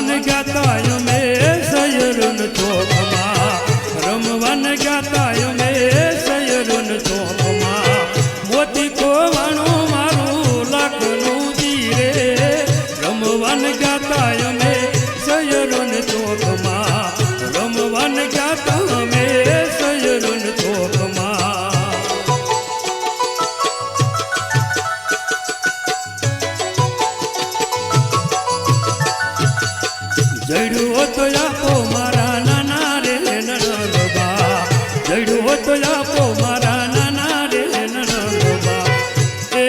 રમવાન ગાતા અમે સયરન ચોકમાં રમવાન ગાતા અમે સયરન ચોકમાં મોતી કોવાનું મારું લાખનું જીરે રમવાન ગાતા અમે સયરન ચોકમાં રમવાન ગાતા અમે સયરન ચોકમાં જડ્યો તો આપો મારા નાના રે નણંદબા જડ્યો તો આપો મારા નાના રે નણંદબા એ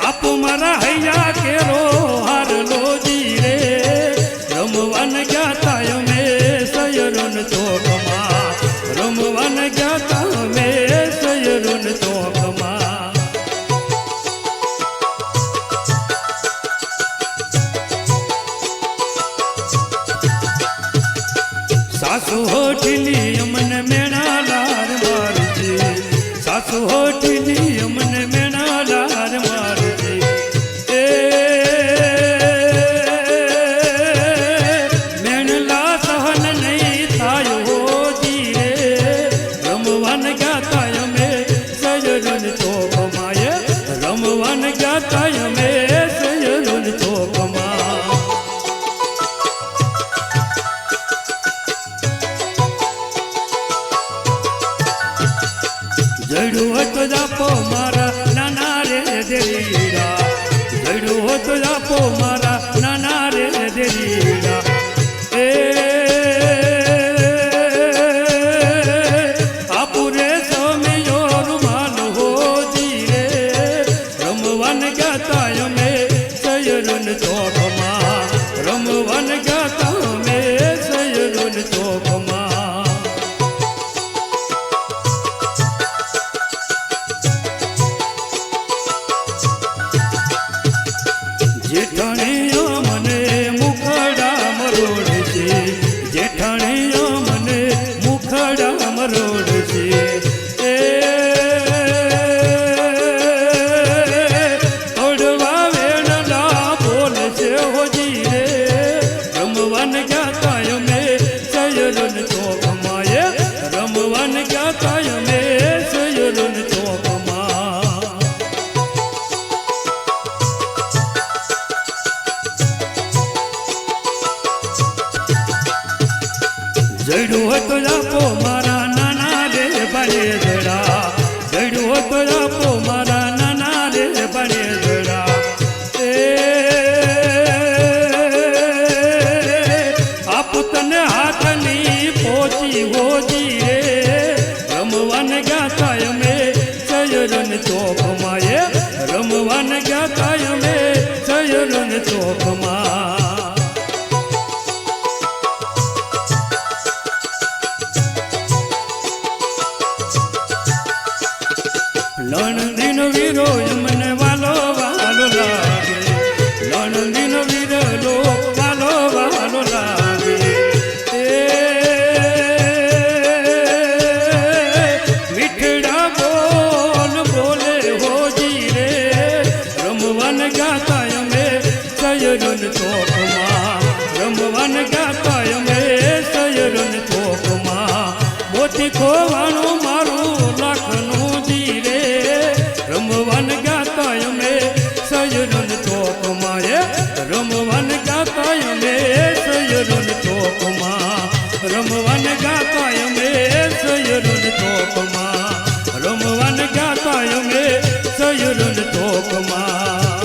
આપો મારા હૈયા કેરો હારલો જીરે રમવાન ગાતા અમે સયરન ચોકમાં રમવાન ગાતા અમે સયરન ચોકમાં સાસુ હોઠલી અમને મેણા લાર મારજે સાસુ હોઠલી અમને મેણા લાર મારજે એ મેણલા સહન નહીં થાય હોજી રે રમવાન ગાતા અમે સયરન ચોકમાં રમવાન ગાતા અમે સયરન ચોકમાં જડ્યો તો આપો મારા નાના રે દેરીડા જડ્યો તો આપો મારા નાના રે દેરીડા એ આપુરે સમિયો રૂમાલ હોજી રે રમવાન ગાતા અમે સયરન ચોકમાં રમવાન ગાતા અમે સયરન ચોકમાં જેઠાણીઓ મને મુખડા મરોડ છે જેઠાણીઓ મને મુખડા મરોડ છે એ તોડવા વેણલા બોલ છે હોજી રે રમવાન ગાતા અમે સયરન ચોકમાં રમવાન ગાતા અમે સયરન ચોકમાં જડ્યો તો આપો મારા નાના રે બળે જડા જડ્યો તો આપો મારા નાના રે બળે જડા એ આપ તને હાથની પોચી હોજી રે રમવાન ગાતા અમે સયરન ચોકમાં રમવાન ગાતા અમે સયરન ચોકમાં લણંદીનો વીરો મને વાલો વાલો લાગે લણંદીનો વીરલો વાલો વાલો લાગે એ મીઠડા બોલ બોલે હોજી રે રમવાન ગાતા અમે સયરન ચોકમાં રમવાન ગાતા અમે સયરન ચોકમાં મોતી ખોવાનું મારું લાખનું જીરે રમવાન ગાતા અમે સયરન ચોકમાં રમવાન ગાતા અમે સયરન ચોકમાં રમવાન ગાતા અમે સયરન ચોકમાં રમવાન ગાતા અમે સયરન ચોકમાં